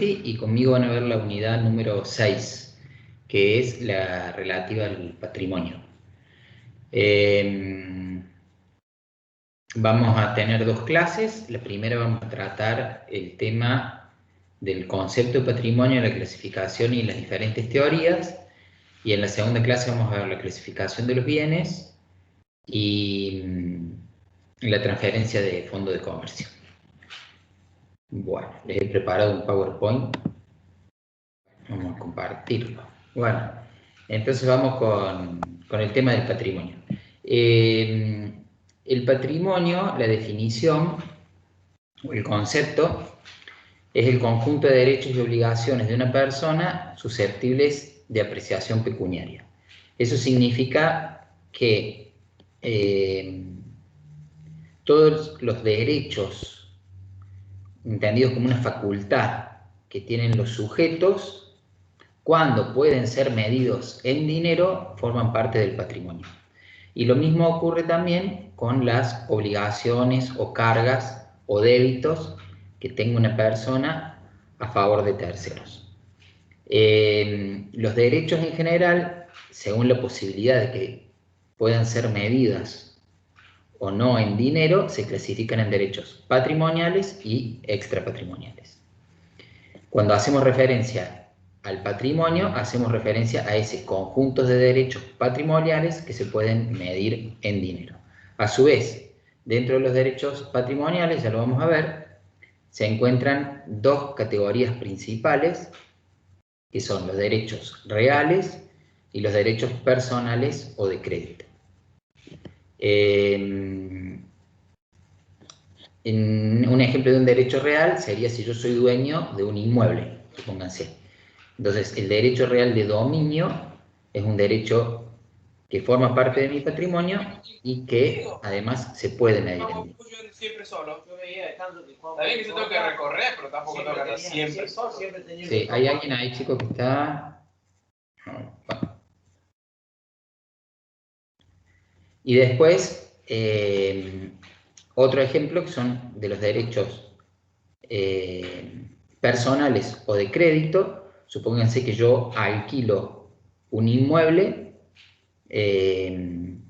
y conmigo van a ver la unidad número 6, que es la relativa al patrimonio. Vamos a tener dos clases. La primera vamos a tratar el tema del concepto de patrimonio, la clasificación y las diferentes teorías. Y en la segunda clase vamos a ver la clasificación de los bienes y la transferencia de fondo de comercio. Bueno, les he preparado un PowerPoint. Vamos a compartirlo. Bueno, entonces vamos con el tema del patrimonio. El patrimonio, la definición o el concepto, es el conjunto de derechos y obligaciones de una persona susceptibles de apreciación pecuniaria. Eso significa que todos los derechos, entendidos como una facultad que tienen los sujetos, cuando pueden ser medidos en dinero, forman parte del patrimonio. Y lo mismo ocurre también con las obligaciones o cargas o débitos que tenga una persona a favor de terceros. Los derechos en general, según la posibilidad de que puedan ser medidas o no en dinero, se clasifican en derechos patrimoniales y extrapatrimoniales. Cuando hacemos referencia al patrimonio, hacemos referencia a ese conjunto de derechos patrimoniales que se pueden medir en dinero. A su vez, dentro de los derechos patrimoniales, ya lo vamos a ver, se encuentran dos categorías principales, que son los derechos reales y los derechos personales o de crédito. Un ejemplo de un derecho real sería si yo soy dueño de un inmueble, supónganse. Entonces, el derecho real de dominio es un derecho que forma parte de mi patrimonio y que además se puede medir en dinero. Siempre solo. Está bien que yo tengo que recorrer, pero tampoco tengo que andar siempre solo. Sí, hay alguien ahí, chico, que está... Bueno. Y después, otro ejemplo que son de los derechos personales o de crédito. Supónganse que yo alquilo un inmueble, el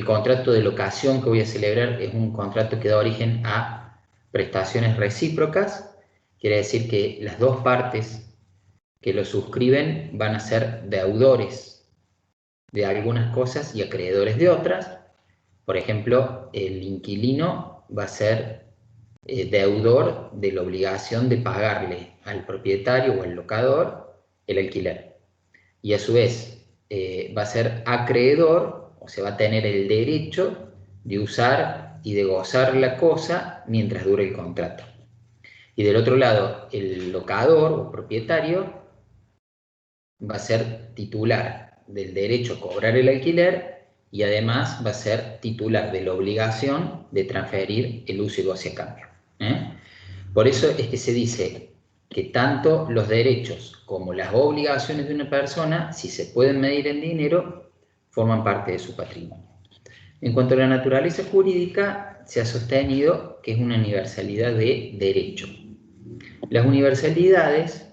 contrato de locación que voy a celebrar es un contrato que da origen a prestaciones recíprocas. Quiere decir que las dos partes que lo suscriben van a ser deudores de algunas cosas y acreedores de otras. Por ejemplo, el inquilino va a ser deudor de la obligación de pagarle al propietario o al locador el alquiler. Y a su vez va a ser acreedor, o sea, va a tener el derecho de usar y de gozar la cosa mientras dure el contrato. Y del otro lado, el locador o propietario va a ser titular del derecho a cobrar el alquiler y además va a ser titular de la obligación de transferir el uso y goce a cambio. Por eso es que se dice que tanto los derechos como las obligaciones de una persona, si se pueden medir en dinero, forman parte de su patrimonio. En cuanto a la naturaleza jurídica, se ha sostenido que es una universalidad de derecho. Las universalidades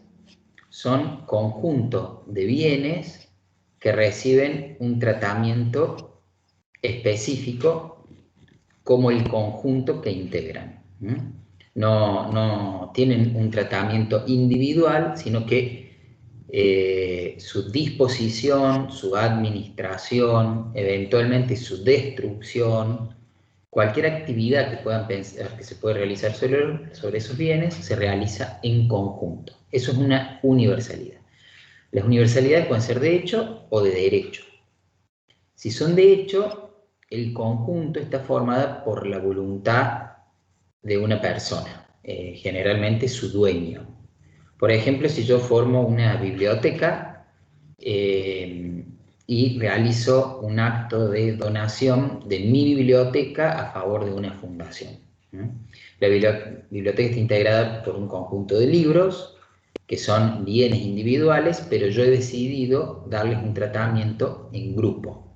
son conjuntos de bienes que reciben un tratamiento específico como el conjunto que integran. No tienen un tratamiento individual, sino que su disposición, su administración, eventualmente su destrucción, cualquier actividad que puedan pensar que se puede realizar sobre esos bienes, se realiza en conjunto. Eso es una universalidad. Las universalidades pueden ser de hecho o de derecho. Si son de hecho, el conjunto está formado por la voluntad de una persona, generalmente su dueño. Por ejemplo, si yo formo una biblioteca y realizo un acto de donación de mi biblioteca a favor de una fundación. La biblioteca está integrada por un conjunto de libros que son bienes individuales, pero yo he decidido darles un tratamiento en grupo.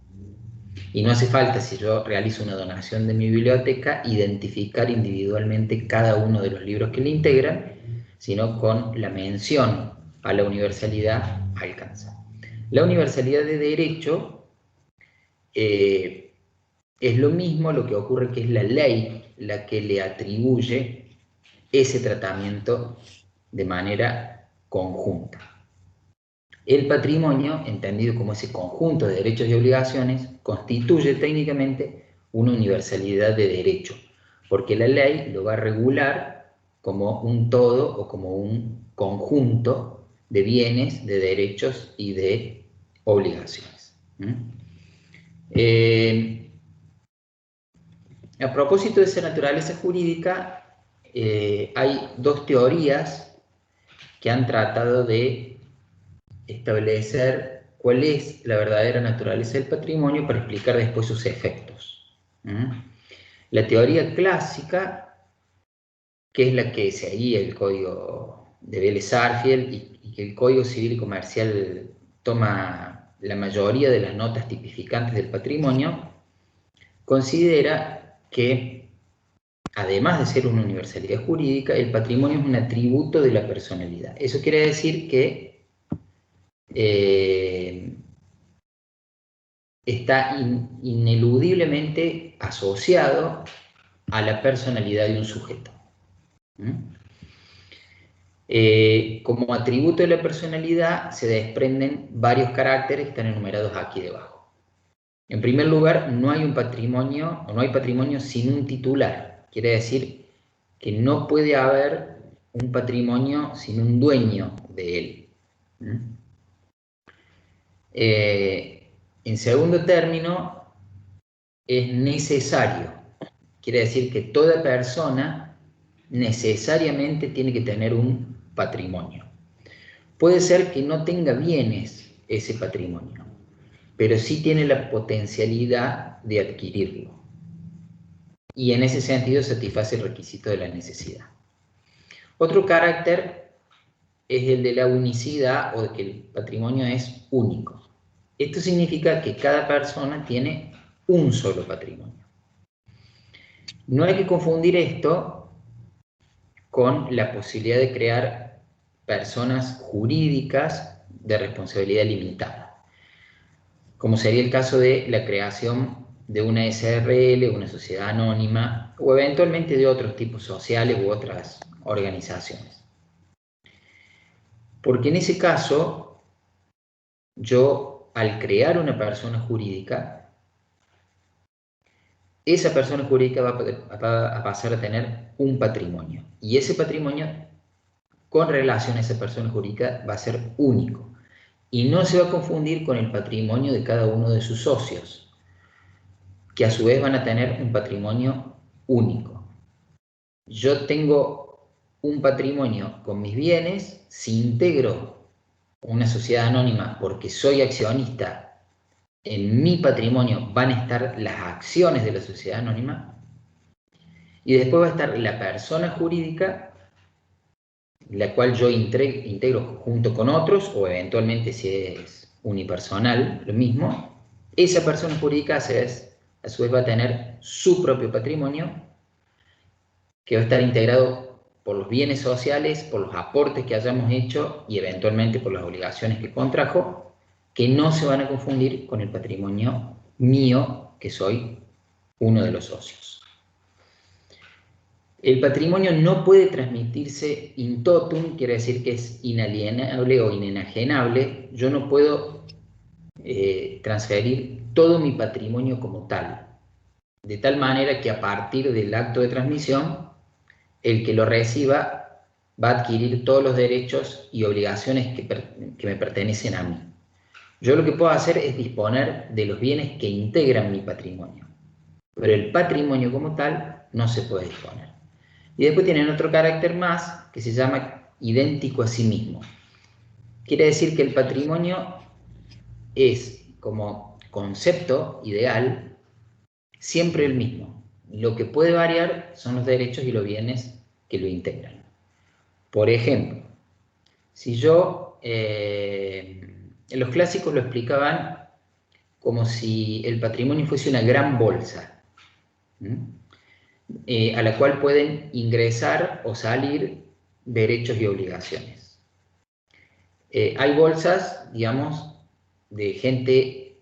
Y no hace falta, si yo realizo una donación de mi biblioteca, identificar individualmente cada uno de los libros que le integran, sino con la mención a la universalidad alcanza. La universalidad de derecho es lo mismo, lo que ocurre que es la ley la que le atribuye ese tratamiento de manera conjunta. El patrimonio, entendido como ese conjunto de derechos y obligaciones, constituye técnicamente una universalidad de derecho, porque la ley lo va a regular como un todo o como un conjunto de bienes, de derechos y de obligaciones. A propósito de esa naturaleza jurídica, hay dos teorías que han tratado de establecer cuál es la verdadera naturaleza del patrimonio para explicar después sus efectos. La teoría clásica, que es la que seguía el Código de Vélez-Sarsfield y que el Código Civil y Comercial toma la mayoría de las notas tipificantes del patrimonio, considera que, además de ser una universalidad jurídica, el patrimonio es un atributo de la personalidad. Eso quiere decir que está ineludiblemente asociado a la personalidad de un sujeto. Como atributo de la personalidad se desprenden varios caracteres que están enumerados aquí debajo. En primer lugar, no hay un patrimonio, o no hay patrimonio sin un titular. Quiere decir que no puede haber un patrimonio sin un dueño de él. En segundo término, es necesario. Quiere decir que toda persona necesariamente tiene que tener un patrimonio. Puede ser que no tenga bienes ese patrimonio, pero sí tiene la potencialidad de adquirirlo. Y en ese sentido satisface el requisito de la necesidad. Otro carácter es el de la unicidad o de que el patrimonio es único. Esto significa que cada persona tiene un solo patrimonio. No hay que confundir esto con la posibilidad de crear personas jurídicas de responsabilidad limitada, como sería el caso de la creación de una SRL, una sociedad anónima, o eventualmente de otros tipos sociales u otras organizaciones. Porque en ese caso, yo, al crear una persona jurídica, esa persona jurídica va a pasar a tener un patrimonio. Y ese patrimonio, con relación a esa persona jurídica, va a ser único. Y no se va a confundir con el patrimonio de cada uno de sus socios, que a su vez van a tener un patrimonio único. Yo tengo un patrimonio con mis bienes, si integro una sociedad anónima porque soy accionista, en mi patrimonio van a estar las acciones de la sociedad anónima, y después va a estar la persona jurídica, la cual yo integro junto con otros, o eventualmente si es unipersonal, lo mismo. Esa persona jurídica a su vez va a tener su propio patrimonio, que va a estar integrado por los bienes sociales, por los aportes que hayamos hecho y eventualmente por las obligaciones que contrajo, que no se van a confundir con el patrimonio mío, que soy uno de los socios. El patrimonio no puede transmitirse in totum, quiere decir que es inalienable o inenajenable. Yo no puedo transferir todo mi patrimonio como tal, de tal manera que a partir del acto de transmisión, el que lo reciba va a adquirir todos los derechos y obligaciones que me pertenecen a mí. Yo lo que puedo hacer es disponer de los bienes que integran mi patrimonio, pero el patrimonio como tal no se puede disponer. Y después tienen otro carácter más que se llama idéntico a sí mismo. Quiere decir que el patrimonio es, como concepto ideal, siempre el mismo. Lo que puede variar son los derechos y los bienes que lo integran. Por ejemplo, si yo, los clásicos lo explicaban como si el patrimonio fuese una gran bolsa, a la cual pueden ingresar o salir derechos y obligaciones. Hay bolsas, digamos, de gente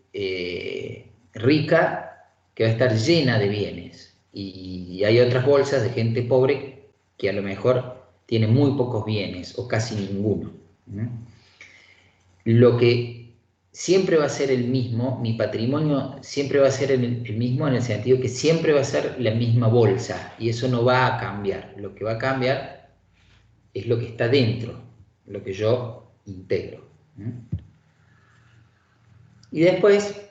rica que va a estar llena de bienes, y hay otras bolsas de gente pobre que a lo mejor tiene muy pocos bienes o casi ninguno. Lo que siempre va a ser el mismo, mi patrimonio siempre va a ser el mismo, en el sentido que siempre va a ser la misma bolsa, y eso no va a cambiar. Lo que va a cambiar es lo que está dentro, lo que yo integro. Y después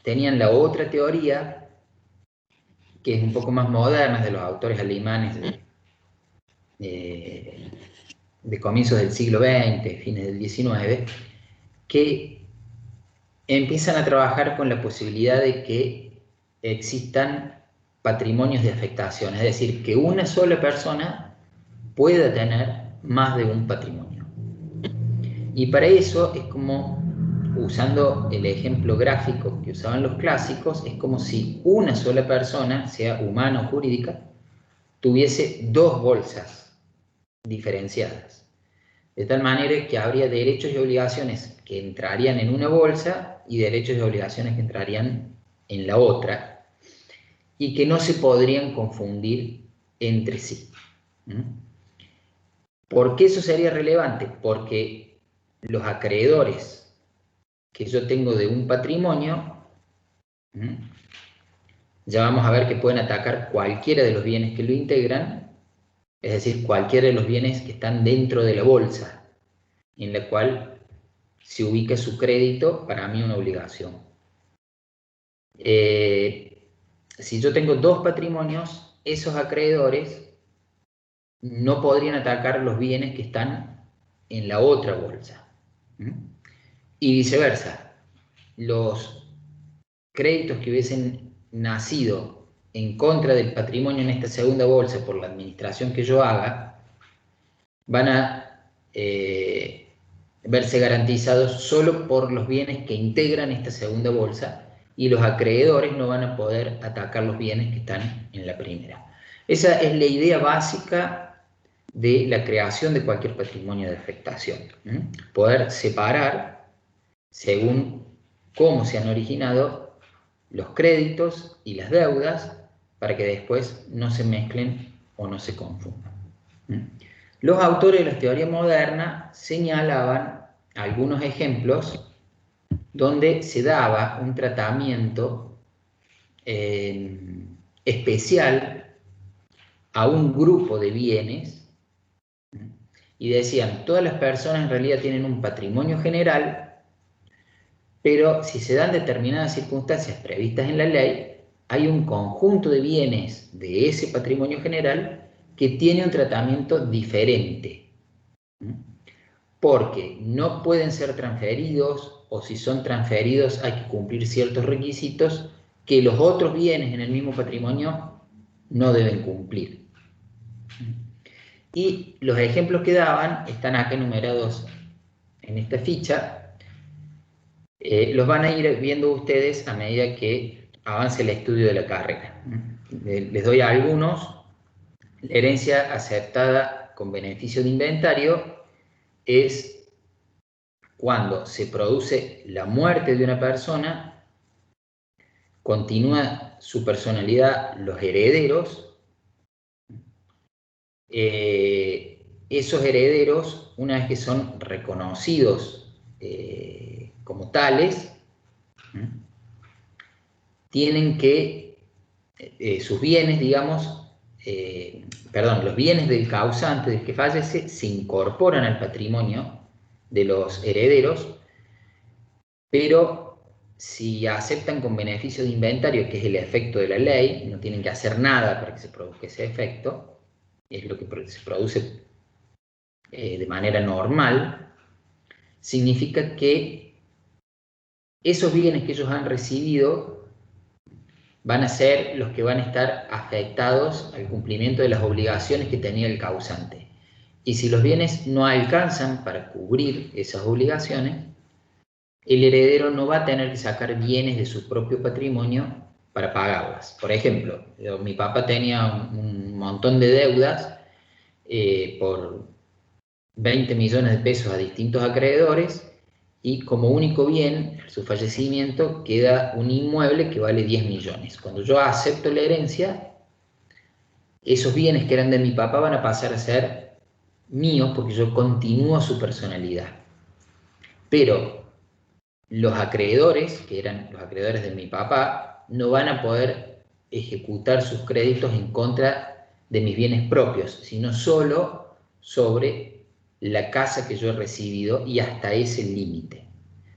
tenían la otra teoría, que es un poco más moderna, de los autores alemanes de comienzos del siglo XX, fines del XIX, que empiezan a trabajar con la posibilidad de que existan patrimonios de afectación, es decir, que una sola persona pueda tener más de un patrimonio. Y para eso es como, usando el ejemplo gráfico que usaban los clásicos, es como si una sola persona, sea humana o jurídica, tuviese dos bolsas diferenciadas. De tal manera que habría derechos y obligaciones que entrarían en una bolsa y derechos y obligaciones que entrarían en la otra, y que no se podrían confundir entre sí. ¿Por qué eso sería relevante? Porque los acreedores que yo tengo de un patrimonio, ya vamos a ver que pueden atacar cualquiera de los bienes que lo integran, es decir, cualquiera de los bienes que están dentro de la bolsa, en la cual se ubica su crédito, para mí una obligación. Si yo tengo dos patrimonios, esos acreedores no podrían atacar los bienes que están en la otra bolsa. Y viceversa, los créditos que hubiesen nacido en contra del patrimonio en esta segunda bolsa por la administración que yo haga, van a verse garantizados solo por los bienes que integran esta segunda bolsa, y los acreedores no van a poder atacar los bienes que están en la primera. Esa es la idea básica de la creación de cualquier patrimonio de afectación. Poder separar, según cómo se han originado, los créditos y las deudas, para que después no se mezclen o no se confundan. Los autores de la teoría moderna señalaban algunos ejemplos donde se daba un tratamiento especial a un grupo de bienes, y decían, todas las personas en realidad tienen un patrimonio general, pero si se dan determinadas circunstancias previstas en la ley, hay un conjunto de bienes de ese patrimonio general que tiene un tratamiento diferente, porque no pueden ser transferidos, o si son transferidos hay que cumplir ciertos requisitos que los otros bienes en el mismo patrimonio no deben cumplir. Y los ejemplos que daban están acá enumerados en esta ficha. Los van a ir viendo ustedes a medida que avance el estudio de la carrera. Les doy algunos. La herencia aceptada con beneficio de inventario es cuando se produce la muerte de una persona, continúa su personalidad los herederos. Esos herederos, una vez que son reconocidos como tales, tienen que, sus bienes, digamos, los bienes del causante, del que fallece, se incorporan al patrimonio de los herederos, pero si aceptan con beneficio de inventario, que es el efecto de la ley, no tienen que hacer nada para que se produzca ese efecto, es lo que se produce de manera normal, significa que esos bienes que ellos han recibido van a ser los que van a estar afectados al cumplimiento de las obligaciones que tenía el causante. Y si los bienes no alcanzan para cubrir esas obligaciones, el heredero no va a tener que sacar bienes de su propio patrimonio para pagarlas. Por ejemplo, mi papá tenía un montón de deudas por 20 millones de pesos a distintos acreedores y como único bien, a su fallecimiento, queda un inmueble que vale 10 millones. Cuando yo acepto la herencia, esos bienes que eran de mi papá van a pasar a ser míos porque yo continúo su personalidad. Pero los acreedores, que eran los acreedores de mi papá, no van a poder ejecutar sus créditos en contra de mis bienes propios, sino solo sobre la casa que yo he recibido y hasta ese límite.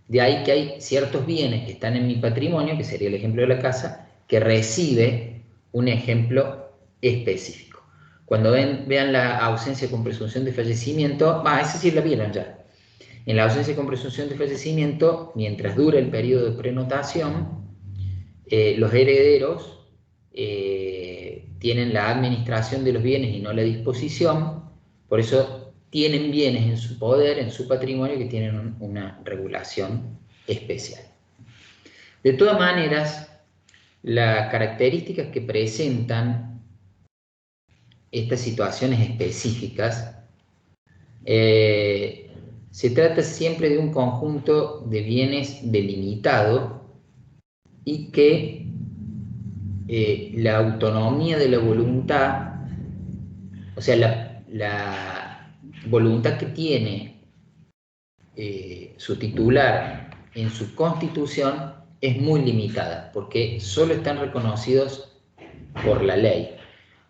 De ahí que hay ciertos bienes que están en mi patrimonio, que sería el ejemplo de la casa, que recibe un ejemplo específico. Cuando vean la ausencia con presunción de fallecimiento, esa sí la vieron ya. En la ausencia con presunción de fallecimiento, mientras dura el periodo de prenotación, los herederos tienen la administración de los bienes y no la disposición, por eso tienen bienes en su poder, en su patrimonio, que tienen una regulación especial. De todas maneras, las características que presentan estas situaciones específicas, se trata siempre de un conjunto de bienes delimitado y que la autonomía de la voluntad, o sea, la voluntad que tiene su titular en su constitución es muy limitada, porque solo están reconocidos por la ley.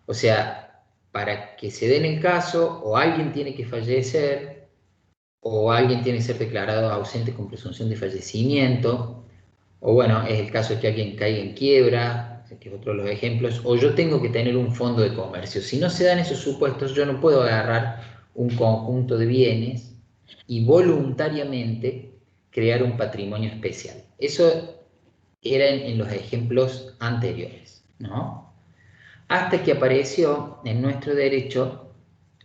O sea, para que se den el caso, o alguien tiene que fallecer, o alguien tiene que ser declarado ausente con presunción de fallecimiento, o bueno, es el caso de que alguien caiga en quiebra, que es otro de los ejemplos, o yo tengo que tener un fondo de comercio. Si no se dan esos supuestos, yo no puedo agarrar un conjunto de bienes y voluntariamente crear un patrimonio especial. Eso era en los ejemplos anteriores, ¿no? Hasta que apareció en nuestro derecho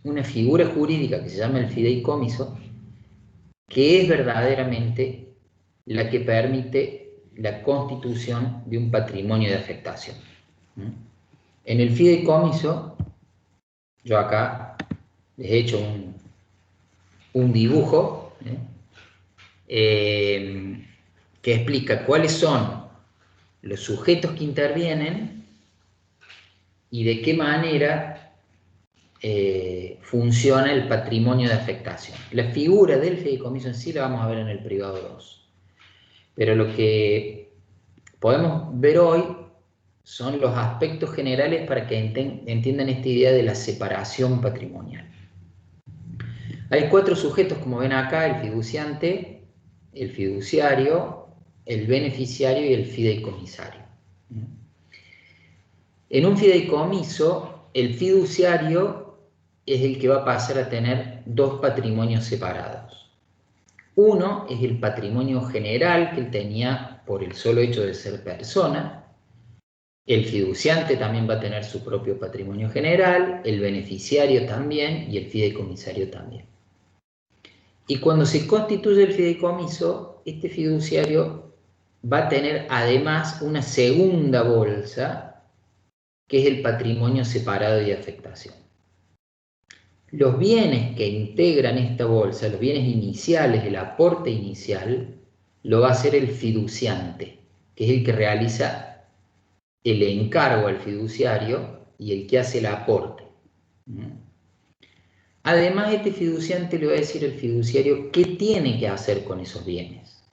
una figura jurídica que se llama el fideicomiso, que es verdaderamente la que permite la constitución de un patrimonio de afectación. En el fideicomiso, yo acá les he hecho un dibujo que explica cuáles son los sujetos que intervienen y de qué manera funciona el patrimonio de afectación. La figura del fideicomiso en sí la vamos a ver en el privado 2. Pero lo que podemos ver hoy son los aspectos generales para que entiendan esta idea de la separación patrimonial. Hay 4 sujetos, como ven acá: el fiduciante, el fiduciario, el beneficiario y el fideicomisario. En un fideicomiso, el fiduciario es el que va a pasar a tener 2 patrimonios separados. Uno es el patrimonio general que él tenía por el solo hecho de ser persona. El fiduciante también va a tener su propio patrimonio general, el beneficiario también y el fideicomisario también. Y cuando se constituye el fideicomiso, este fiduciario va a tener además una segunda bolsa, que es el patrimonio separado de afectación. Los bienes que integran esta bolsa, los bienes iniciales, el aporte inicial, lo va a hacer el fiduciante, que es el que realiza el encargo al fiduciario y el que hace el aporte. Además, este fiduciante le va a decir al fiduciario qué tiene que hacer con esos bienes.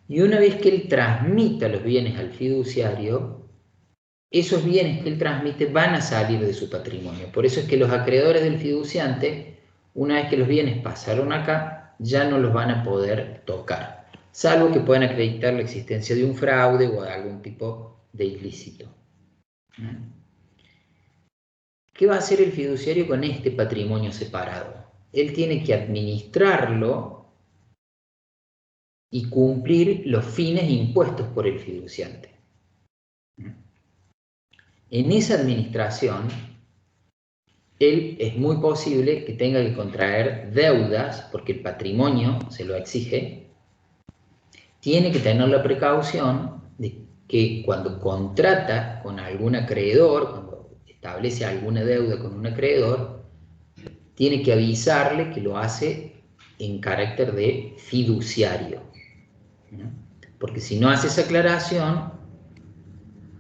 Y una vez que él transmita los bienes al fiduciario, esos bienes que él transmite van a salir de su patrimonio. Por eso es que los acreedores del fiduciante, una vez que los bienes pasaron acá, ya no los van a poder tocar, salvo que puedan acreditar la existencia de un fraude o de algún tipo de ilícito. ¿Qué va a hacer el fiduciario con este patrimonio separado? Él tiene que administrarlo y cumplir los fines impuestos por el fiduciante. En esa administración, él es muy posible que tenga que contraer deudas, porque el patrimonio se lo exige. Tiene que tener la precaución de que cuando contrata con algún acreedor, cuando establece alguna deuda con un acreedor, tiene que avisarle que lo hace en carácter de fiduciario, ¿no? Porque si no hace esa aclaración,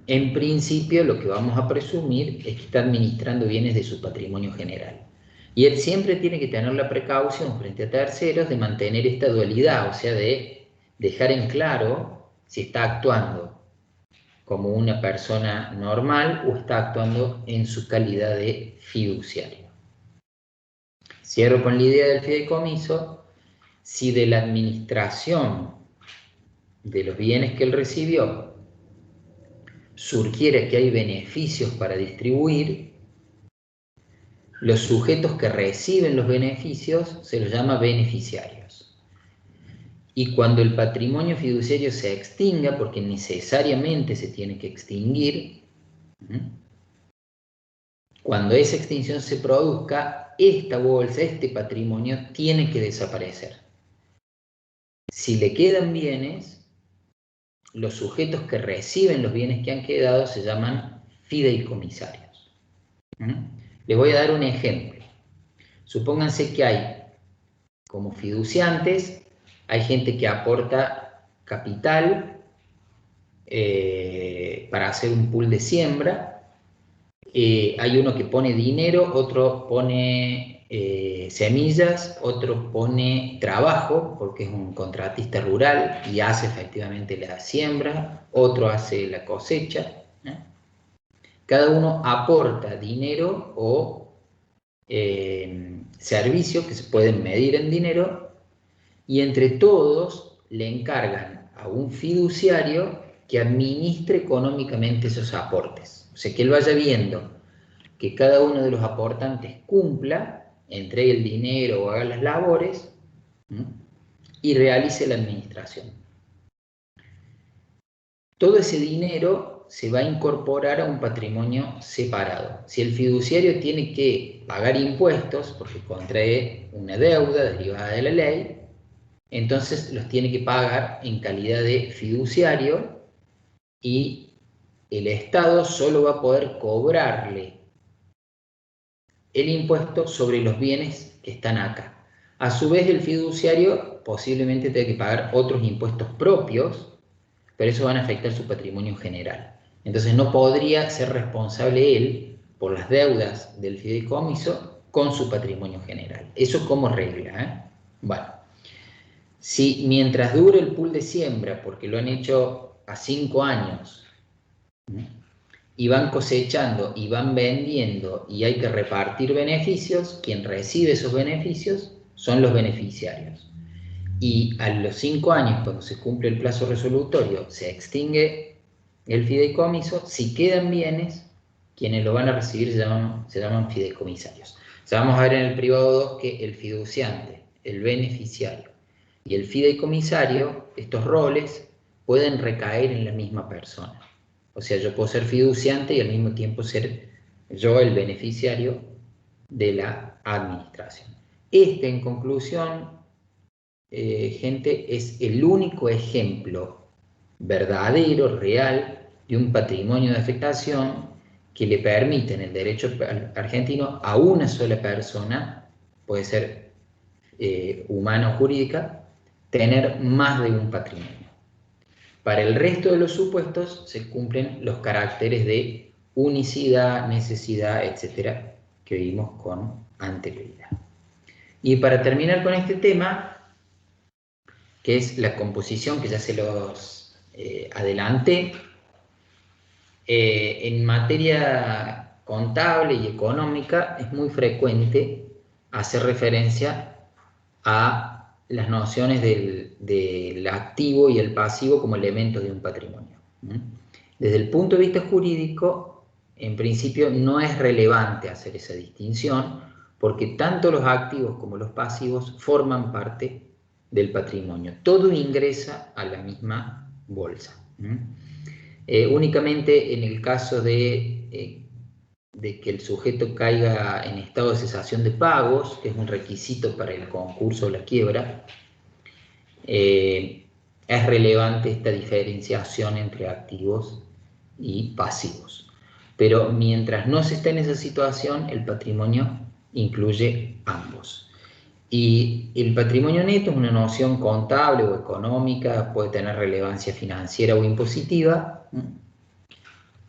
en principio lo que vamos a presumir es que está administrando bienes de su patrimonio general. Y él siempre tiene que tener la precaución frente a terceros de mantener esta dualidad, o sea, de dejar en claro si está actuando como una persona normal o está actuando en su calidad de fiduciario. Cierro con la idea del fideicomiso. Si de la administración de los bienes que él recibió surgiera que hay beneficios para distribuir, los sujetos que reciben los beneficios se los llama beneficiarios. Y cuando el patrimonio fiduciario se extinga, porque necesariamente se tiene que extinguir, cuando esa extinción se produzca, esta bolsa, este patrimonio, tiene que desaparecer. Si le quedan bienes, los sujetos que reciben los bienes que han quedado se llaman fideicomisarios. Les voy a dar un ejemplo. Supónganse que hay, como fiduciantes, hay gente que aporta capital para hacer un pool de siembra. Hay uno que pone dinero, otro pone semillas, otro pone trabajo, porque es un contratista rural y hace efectivamente la siembra, otro hace la cosecha, ¿no? Cada uno aporta dinero o servicios que se pueden medir en dinero, y entre todos le encargan a un fiduciario que administre económicamente esos aportes. O sea, que él vaya viendo que cada uno de los aportantes cumpla, entregue el dinero o haga las labores, ¿no? Y realice la administración. Todo ese dinero se va a incorporar a un patrimonio separado. Si el fiduciario tiene que pagar impuestos porque contrae una deuda derivada de la ley, entonces los tiene que pagar en calidad de fiduciario, y el Estado solo va a poder cobrarle el impuesto sobre los bienes que están acá. A su vez, el fiduciario posiblemente tenga que pagar otros impuestos propios, pero eso van a afectar su patrimonio general. Entonces no podría ser responsable él por las deudas del fideicomiso con su patrimonio general. Eso como regla, ¿eh? Bueno, si mientras dure el pool de siembra, porque lo han hecho a 5 años, ¿no?, y van cosechando y van vendiendo y hay que repartir beneficios, quien recibe esos beneficios son los beneficiarios. Y a los 5 años, cuando se cumple el plazo resolutorio, se extingue el fideicomiso. Si quedan bienes, quienes lo van a recibir se llaman fideicomisarios. O sea, vamos a ver en el privado 2 que el fiduciante, el beneficiario y el fideicomisario, estos roles pueden recaer en la misma persona. O sea, yo puedo ser fiduciante y al mismo tiempo ser yo el beneficiario de la administración. En conclusión, gente, es el único ejemplo verdadero, real, de un patrimonio de afectación que le permite en el derecho argentino a una sola persona, puede ser humana o jurídica, tener más de un patrimonio. Para el resto de los supuestos se cumplen los caracteres de unicidad, necesidad, etcétera, que vimos con anterioridad. Y para terminar con este tema, que es la composición, que ya se los adelanté, en materia contable y económica es muy frecuente hacer referencia a las nociones del activo y el pasivo como elementos de un patrimonio. Desde el punto de vista jurídico, en principio no es relevante hacer esa distinción, porque tanto los activos como los pasivos forman parte del patrimonio. Todo ingresa a la misma bolsa. Únicamente en el caso de que el sujeto caiga en estado de cesación de pagos, que es un requisito para el concurso o la quiebra, es relevante esta diferenciación entre activos y pasivos. Pero mientras no se esté en esa situación, el patrimonio incluye ambos. Y el patrimonio neto es una noción contable o económica, puede tener relevancia financiera o impositiva,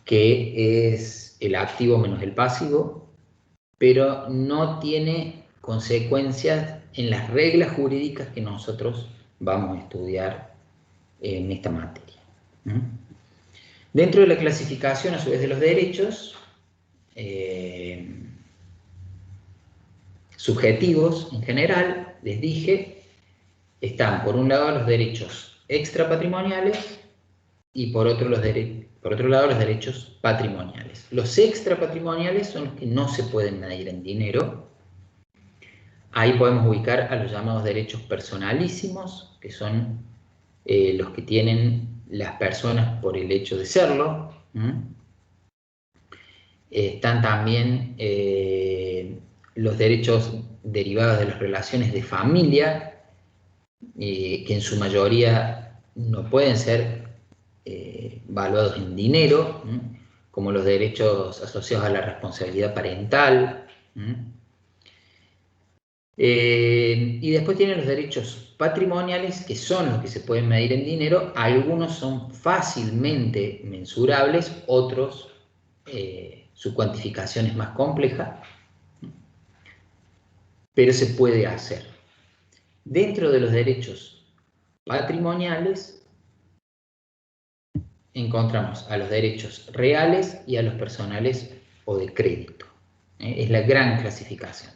que es el activo menos el pasivo, pero no tiene consecuencias en las reglas jurídicas que nosotros vamos a estudiar en esta materia. Dentro de la clasificación, a su vez, de los derechos subjetivos en general, les dije, están por un lado los derechos extrapatrimoniales y por otro lado los derechos patrimoniales. Los extrapatrimoniales son los que no se pueden medir en dinero. Ahí podemos ubicar a los llamados derechos personalísimos, que son los que tienen las personas por el hecho de serlo. Están también los derechos derivados de las relaciones de familia, que en su mayoría no pueden ser valuados en dinero, como los derechos asociados a la responsabilidad parental. Y después tienen los derechos patrimoniales, que son los que se pueden medir en dinero. Algunos son fácilmente mensurables, otros su cuantificación es más compleja, pero se puede hacer. Dentro de los derechos patrimoniales encontramos a los derechos reales y a los personales o de crédito. Es la gran clasificación.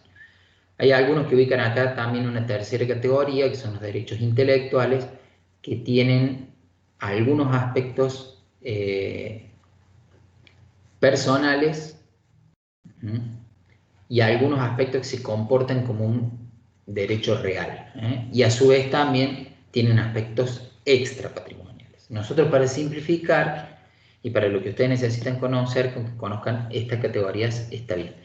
Hay algunos que ubican acá también una tercera categoría, que son los derechos intelectuales, que tienen algunos aspectos personales y algunos aspectos que se comportan como un derecho real. Y a su vez también tienen aspectos extrapatrimoniales. Nosotros, para simplificar y para lo que ustedes necesitan conocer, con que conozcan estas categorías, está bien.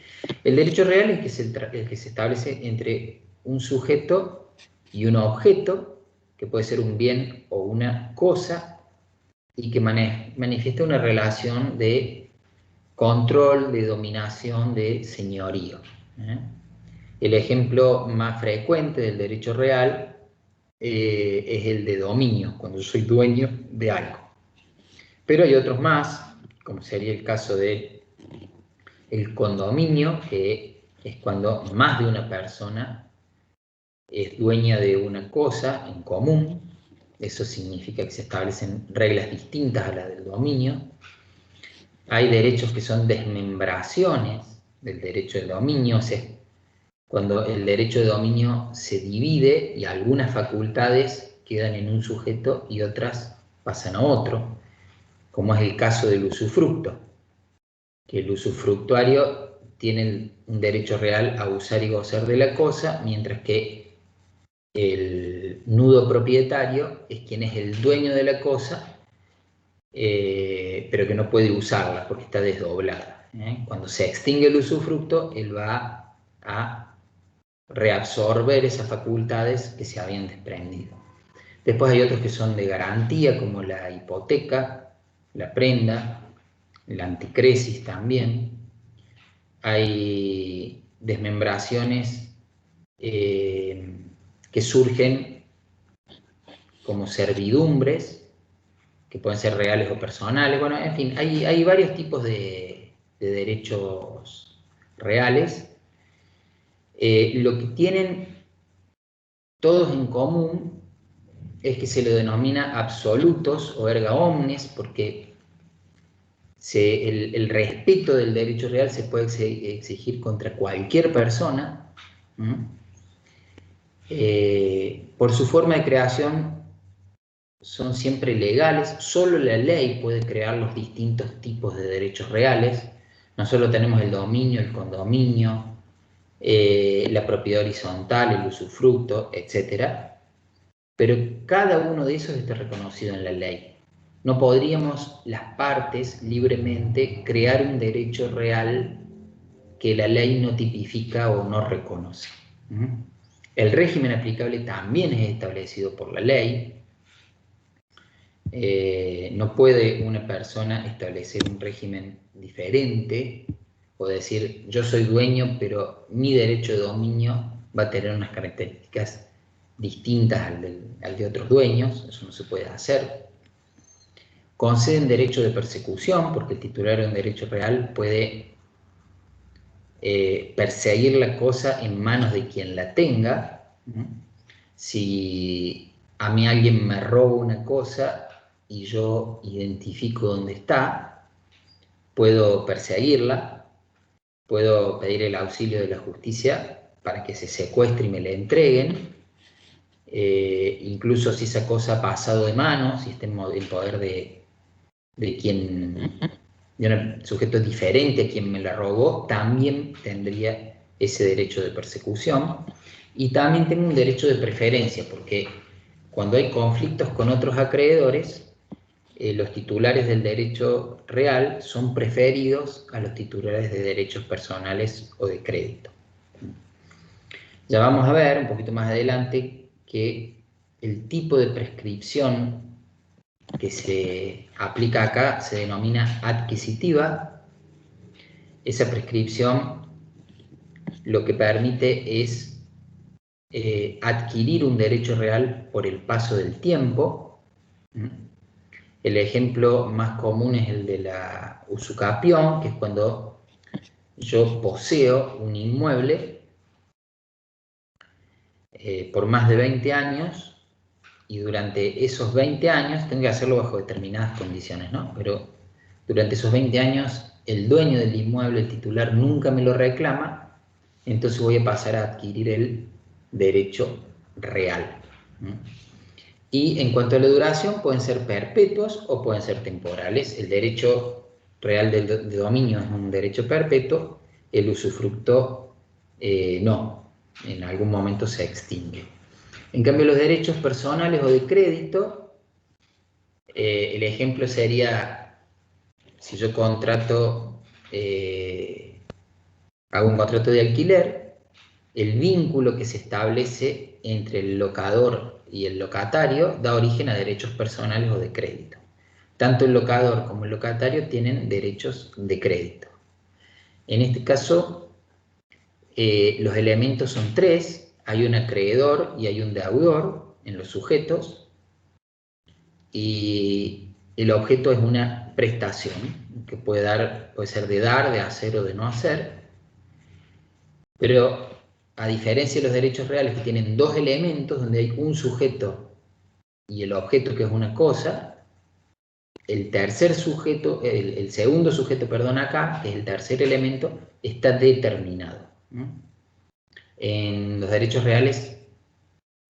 El derecho real es el que se establece entre un sujeto y un objeto, que puede ser un bien o una cosa, y que manifiesta una relación de control, de dominación, de señorío. El ejemplo más frecuente del derecho real es el de dominio, cuando yo soy dueño de algo. Pero hay otros más, como sería el caso de el condominio, que es cuando más de una persona es dueña de una cosa en común. Eso significa que se establecen reglas distintas a las del dominio. Hay derechos que son desmembraciones del derecho del dominio, o sea, cuando el derecho de dominio se divide y algunas facultades quedan en un sujeto y otras pasan a otro, como es el caso del usufructo, que el usufructuario tiene un derecho real a usar y gozar de la cosa, mientras que el nudo propietario es quien es el dueño de la cosa, pero que no puede usarla porque está desdoblada. Cuando se extingue el usufructo, él va a reabsorber esas facultades que se habían desprendido. Después hay otros que son de garantía, como la hipoteca, la prenda, la anticresis también. Hay desmembraciones que surgen como servidumbres, que pueden ser reales o personales. Bueno, en fin, hay varios tipos de derechos reales. Lo que tienen todos en común es que se lo denomina absolutos o erga omnes, porque el respeto del derecho real se puede exigir contra cualquier persona. Por su forma de creación son siempre legales. Solo la ley puede crear los distintos tipos de derechos reales. No solo tenemos el dominio, el condominio, la propiedad horizontal, el usufructo, etc. Pero cada uno de esos está reconocido en la ley. No podríamos las partes libremente crear un derecho real que la ley no tipifica o no reconoce. El régimen aplicable también es establecido por la ley. No puede una persona establecer un régimen diferente puedo decir, yo soy dueño, pero mi derecho de dominio va a tener unas características distintas al de otros dueños, eso no se puede hacer. Conceden derecho de persecución, porque el titular de un derecho real puede perseguir la cosa en manos de quien la tenga. Si a mí alguien me roba una cosa y yo identifico dónde está, puedo perseguirla, puedo pedir el auxilio de la justicia para que se secuestre y me la entreguen, incluso si esa cosa ha pasado de mano, si está en poder de un sujeto diferente a quien me la robó, también tendría ese derecho de persecución. Y también tengo un derecho de preferencia, porque cuando hay conflictos con otros acreedores, los titulares del derecho real son preferidos a los titulares de derechos personales o de crédito. Ya vamos a ver un poquito más adelante que el tipo de prescripción que se aplica acá se denomina adquisitiva. Esa prescripción lo que permite es adquirir un derecho real por el paso del tiempo. El ejemplo más común es el de la usucapión, que es cuando yo poseo un inmueble por más de 20 años y durante esos 20 años, tengo que hacerlo bajo determinadas condiciones, ¿no? Pero durante esos 20 años el dueño del inmueble, el titular, nunca me lo reclama, entonces voy a pasar a adquirir el derecho real. Y en cuanto a la duración, pueden ser perpetuos o pueden ser temporales. El derecho real de dominio es un derecho perpetuo, el usufructo no, en algún momento se extingue. En cambio, los derechos personales o de crédito, el ejemplo sería, si yo contrato, hago un contrato de alquiler, el vínculo que se establece entre el locador y el locatario da origen a derechos personales o de crédito. Tanto el locador como el locatario tienen derechos de crédito. En este caso, los elementos son tres, hay un acreedor y hay un deudor en los sujetos, y el objeto es una prestación que puede ser de dar, de hacer o de no hacer, pero a diferencia de los derechos reales que tienen dos elementos donde hay un sujeto y el objeto que es una cosa, el segundo sujeto, perdón, acá, que es el tercer elemento, está determinado. En los derechos reales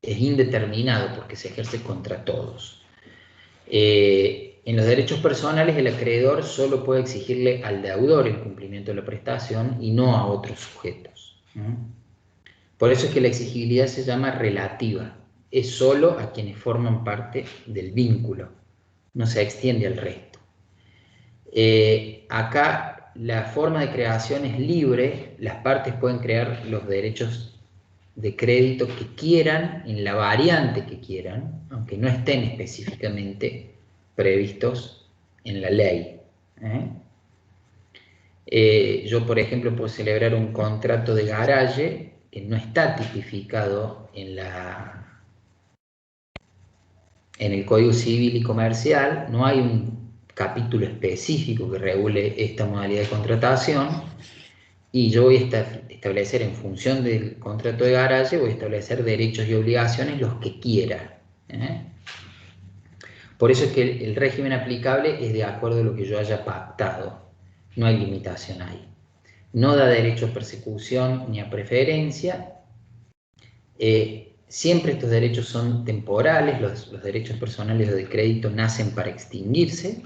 es indeterminado porque se ejerce contra todos. En los derechos personales el acreedor solo puede exigirle al deudor el cumplimiento de la prestación y no a otros sujetos. Por eso es que la exigibilidad se llama relativa, es solo a quienes forman parte del vínculo, no se extiende al resto. Acá la forma de creación es libre, las partes pueden crear los derechos de crédito que quieran, en la variante que quieran, aunque no estén específicamente previstos en la ley. Yo, por ejemplo, puedo celebrar un contrato de garaje que no está tipificado en el Código Civil y Comercial, no hay un capítulo específico que regule esta modalidad de contratación, y yo voy a establecer en función del contrato de garaje, voy a establecer derechos y obligaciones los que quiera. Por eso es que el régimen aplicable es de acuerdo a lo que yo haya pactado, no hay limitación ahí. No da derecho a persecución ni a preferencia. Siempre estos derechos son temporales, los derechos personales o de crédito nacen para extinguirse,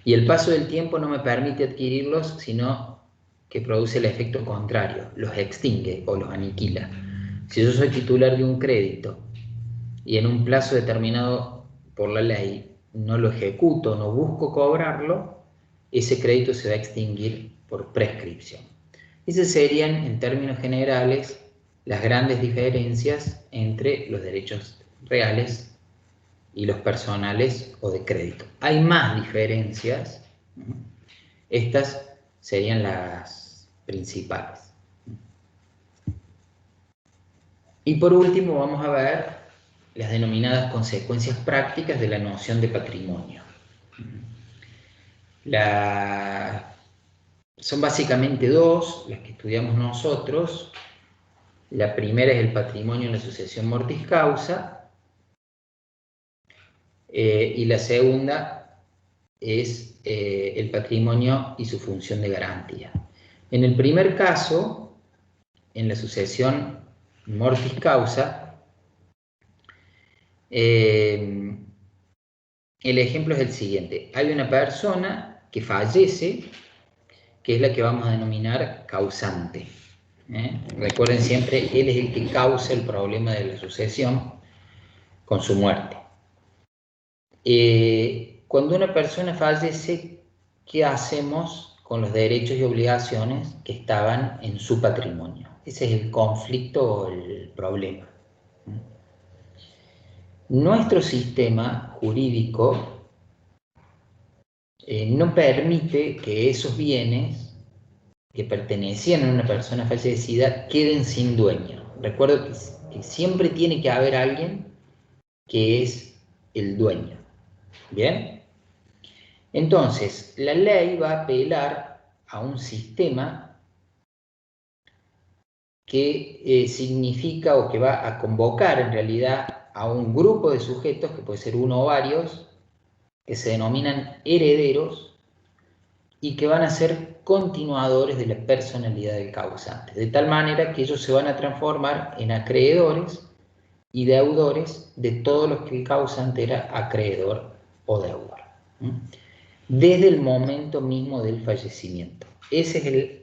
y el paso del tiempo no me permite adquirirlos, sino que produce el efecto contrario, los extingue o los aniquila. Si yo soy titular de un crédito y en un plazo determinado por la ley no lo ejecuto, no busco cobrarlo, ese crédito se va a extinguir por prescripción. Esas serían, en términos generales, las grandes diferencias entre los derechos reales y los personales o de crédito. Hay más diferencias. Estas serían las principales. Y por último vamos a ver las denominadas consecuencias prácticas de la noción de patrimonio. Son básicamente dos las que estudiamos nosotros. La primera es el patrimonio en la sucesión mortis causa, y la segunda es el patrimonio y su función de garantía. En el primer caso, en la sucesión mortis causa, el ejemplo es el siguiente. Hay una persona que fallece, que es la que vamos a denominar causante. Recuerden siempre, él es el que causa el problema de la sucesión con su muerte. Cuando una persona fallece, ¿qué hacemos con los derechos y obligaciones que estaban en su patrimonio? Ese es el conflicto o el problema. Nuestro sistema jurídico no permite que esos bienes que pertenecían a una persona fallecida queden sin dueño. Recuerdo que siempre tiene que haber alguien que es el dueño. ¿Bien? Entonces, la ley va a apelar a un sistema que significa o que va a convocar en realidad a un grupo de sujetos, que puede ser uno o varios, que se denominan herederos y que van a ser continuadores de la personalidad del causante, de tal manera que ellos se van a transformar en acreedores y deudores de todos los que el causante era acreedor o deudor, desde el momento mismo del fallecimiento. Ese es el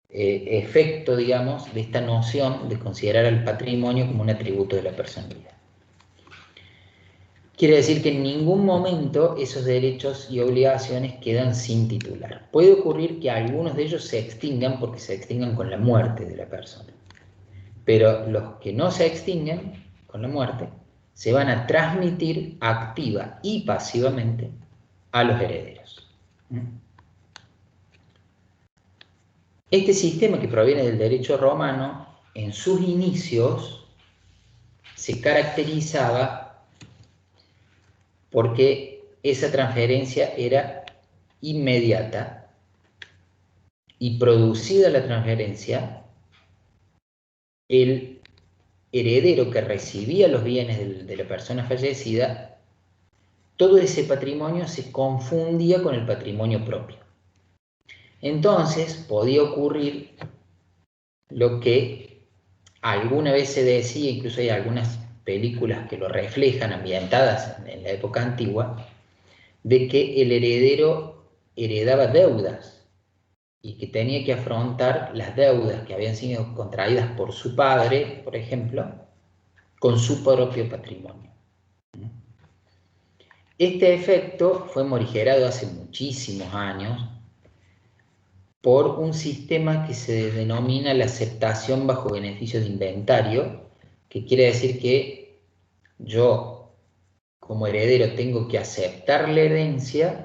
efecto, digamos, de esta noción de considerar al patrimonio como un atributo de la personalidad. Quiere decir que en ningún momento esos derechos y obligaciones quedan sin titular. Puede ocurrir que algunos de ellos se extingan porque se extingan con la muerte de la persona. Pero los que no se extinguen con la muerte se van a transmitir activa y pasivamente a los herederos. Este sistema, que proviene del derecho romano, en sus inicios se caracterizaba porque esa transferencia era inmediata y, producida la transferencia, el heredero que recibía los bienes de la persona fallecida, todo ese patrimonio se confundía con el patrimonio propio. Entonces podía ocurrir lo que alguna vez se decía, incluso hay algunas películas que lo reflejan, ambientadas en la época antigua, de que el heredero heredaba deudas y que tenía que afrontar las deudas que habían sido contraídas por su padre, por ejemplo, con su propio patrimonio. Este efecto fue morigerado hace muchísimos años por un sistema que se denomina la aceptación bajo beneficio de inventario, que quiere decir que yo, como heredero, tengo que aceptar la herencia,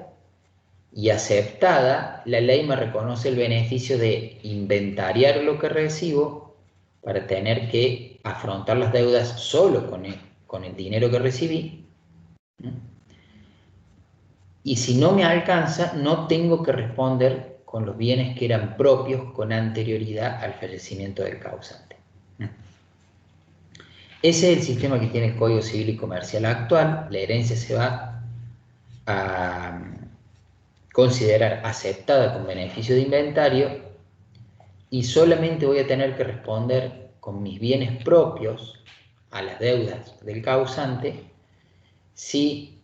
y aceptada, la ley me reconoce el beneficio de inventariar lo que recibo para tener que afrontar las deudas solo con el dinero que recibí. Y si no me alcanza, no tengo que responder con los bienes que eran propios con anterioridad al fallecimiento del causante. Ese es el sistema que tiene el Código Civil y Comercial actual. La herencia se va a considerar aceptada con beneficio de inventario y solamente voy a tener que responder con mis bienes propios a las deudas del causante si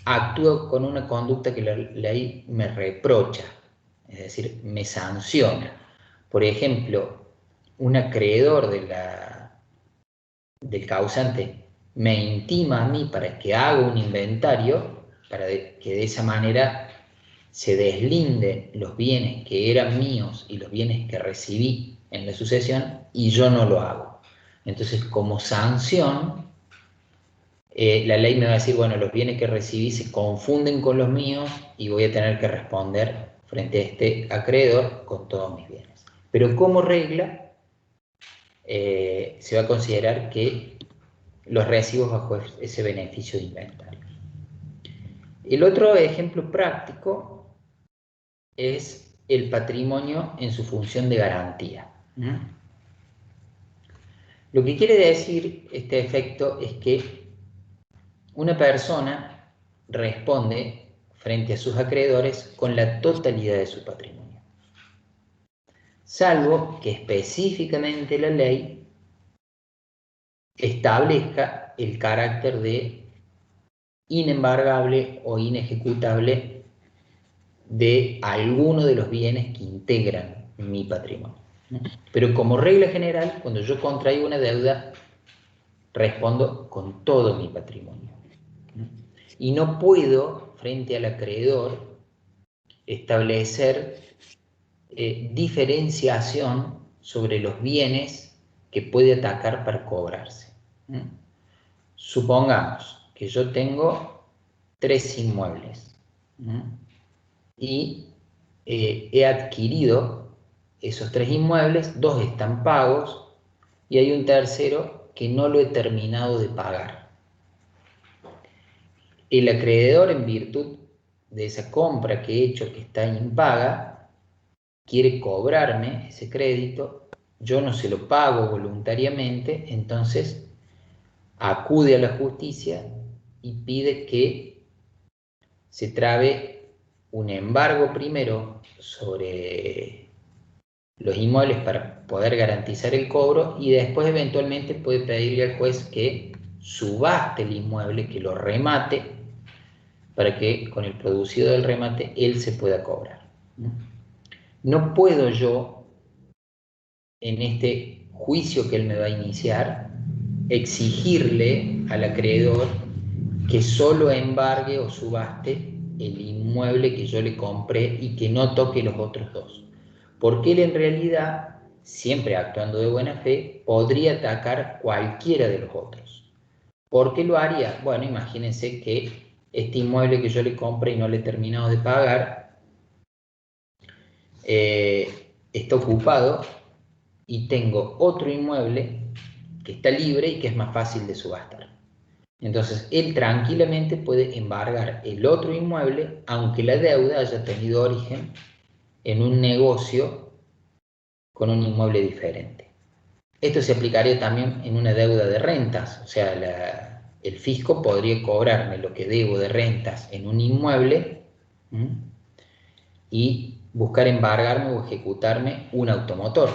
actúo con una conducta que la ley me reprocha, es decir, me sanciona. Por ejemplo, un acreedor del causante me intima a mí para que haga un inventario, para que de esa manera se deslinden los bienes que eran míos y los bienes que recibí en la sucesión, y yo no lo hago. Entonces, como sanción, la ley me va a decir, bueno, los bienes que recibí se confunden con los míos y voy a tener que responder frente a este acreedor con todos mis bienes. Pero como regla, se va a considerar que los recibo bajo ese beneficio de inventario. El otro ejemplo práctico es el patrimonio en su función de garantía. Lo que quiere decir este efecto es que una persona responde frente a sus acreedores con la totalidad de su patrimonio, salvo que específicamente la ley establezca el carácter de inembargable o inejecutable de alguno de los bienes que integran mi patrimonio. Pero como regla general, cuando yo contraigo una deuda, respondo con todo mi patrimonio. Y no puedo, frente al acreedor, establecer diferenciación sobre los bienes que puede atacar para cobrarse. Supongamos que yo tengo 3 inmuebles y he adquirido esos 3 inmuebles, 2 están pagos y hay un tercero que no lo he terminado de pagar. El acreedor, en virtud de esa compra que he hecho que está impaga, quiere cobrarme ese crédito, yo no se lo pago voluntariamente, entonces acude a la justicia y pide que se trabe un embargo primero sobre los inmuebles para poder garantizar el cobro y después eventualmente puede pedirle al juez que subaste el inmueble, que lo remate, para que con el producido del remate él se pueda cobrar. No puedo yo, en este juicio que él me va a iniciar, exigirle al acreedor que solo embargue o subaste el inmueble que yo le compré y que no toque los otros 2. Porque él en realidad, siempre actuando de buena fe, podría atacar cualquiera de los otros. ¿Por qué lo haría? Bueno, imagínense que este inmueble que yo le compré y no le he terminado de pagar, está ocupado y tengo otro inmueble que está libre y que es más fácil de subastar. Entonces, él tranquilamente puede embargar el otro inmueble, aunque la deuda haya tenido origen en un negocio con un inmueble diferente. Esto se aplicaría también en una deuda de rentas, o sea, el fisco podría cobrarme lo que debo de rentas en un inmueble y buscar embargarme o ejecutarme un automotor,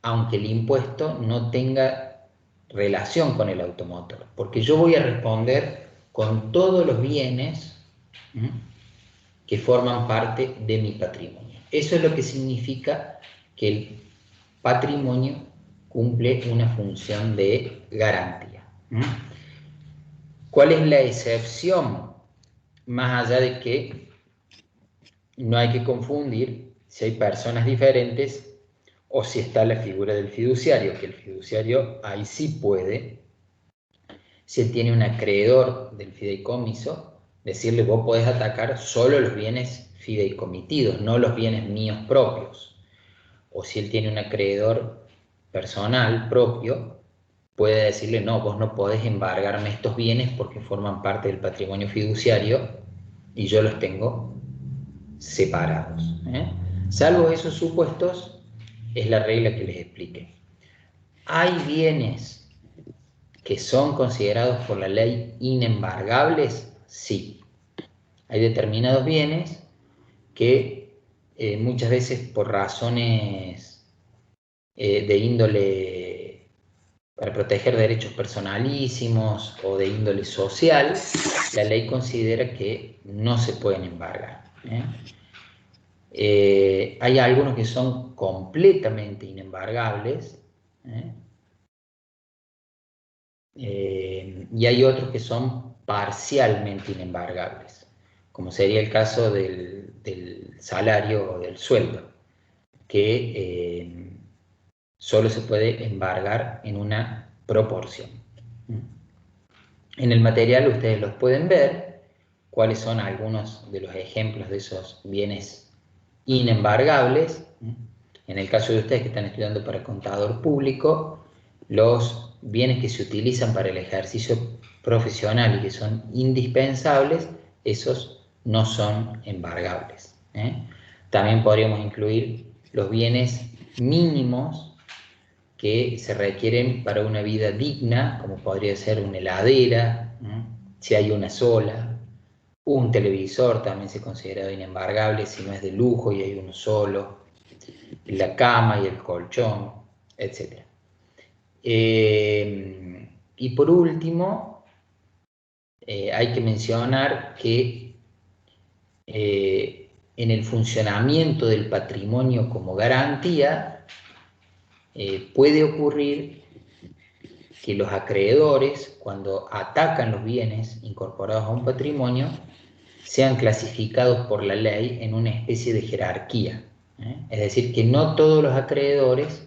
aunque el impuesto no tenga relación con el automotor, porque yo voy a responder con todos los bienes que forman parte de mi patrimonio. Eso es lo que significa que el patrimonio cumple una función de garantía. ¿Cuál es la excepción? Más allá de que no hay que confundir si hay personas diferentes o si está la figura del fiduciario, que el fiduciario ahí sí puede, si él tiene un acreedor del fideicomiso, decirle vos podés atacar solo los bienes fideicomitidos, no los bienes míos propios. O si él tiene un acreedor personal propio, puede decirle no, vos no podés embargarme estos bienes porque forman parte del patrimonio fiduciario y yo los tengo separados. Salvo esos supuestos, es la regla que les expliqué. Hay bienes que son considerados por la ley inembargables, sí. Hay determinados bienes que muchas veces por razones de índole para proteger derechos personalísimos o de índole social, la ley considera que no se pueden embargar. Hay algunos que son completamente inembargables, y hay otros que son parcialmente inembargables, como sería el caso del salario o del sueldo, que solo se puede embargar en una proporción. En el material ustedes los pueden ver, cuáles son algunos de los ejemplos de esos bienes inembargables. En el caso de ustedes que están estudiando para contador público, los bienes que se utilizan para el ejercicio profesional y que son indispensables, esos no son embargables. También podríamos incluir los bienes mínimos que se requieren para una vida digna, como podría ser una heladera, si hay una sola. Un televisor también se considera inembargable si no es de lujo y hay uno solo. La cama y el colchón, etc. Y por último, hay que mencionar que en el funcionamiento del patrimonio como garantía, puede ocurrir que los acreedores, cuando atacan los bienes incorporados a un patrimonio, sean clasificados por la ley en una especie de jerarquía. Es decir, que no todos los acreedores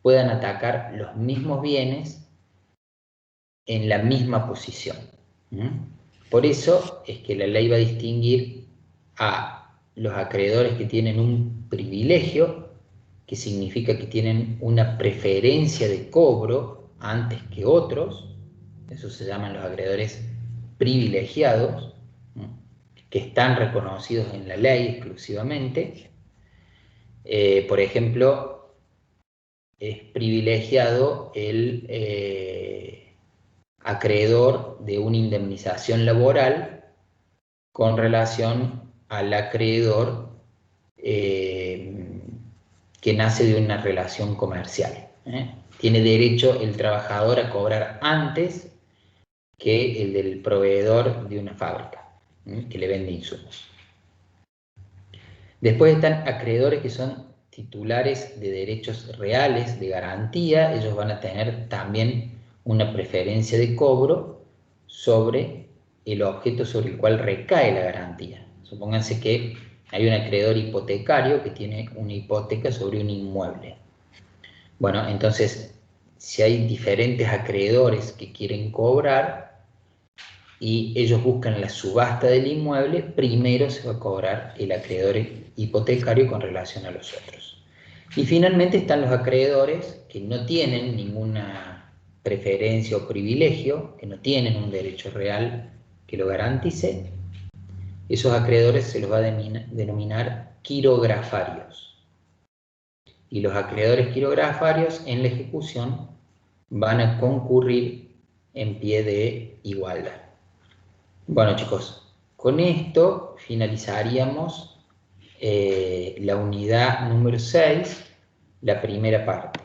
puedan atacar los mismos bienes en la misma posición. Por eso es que la ley va a distinguir a los acreedores que tienen un privilegio, que significa que tienen una preferencia de cobro antes que otros, eso se llaman los acreedores privilegiados, que están reconocidos en la ley exclusivamente. Por ejemplo, es privilegiado el acreedor de una indemnización laboral con relación al acreedor que nace de una relación comercial. Tiene derecho el trabajador a cobrar antes que el del proveedor de una fábrica que le vende insumos. Después están acreedores que son titulares de derechos reales de garantía. Ellos van a tener también una preferencia de cobro sobre el objeto sobre el cual recae la garantía. Supónganse que hay un acreedor hipotecario que tiene una hipoteca sobre un inmueble. Bueno, entonces, si hay diferentes acreedores que quieren cobrar y ellos buscan la subasta del inmueble, primero se va a cobrar el acreedor hipotecario con relación a los otros. Y finalmente están los acreedores que no tienen ninguna preferencia o privilegio, que no tienen un derecho real que lo garantice. Esos acreedores se los va a denominar quirografarios. Y los acreedores quirografarios en la ejecución van a concurrir en pie de igualdad. Bueno, chicos, con esto finalizaríamos la unidad número 6, la primera parte.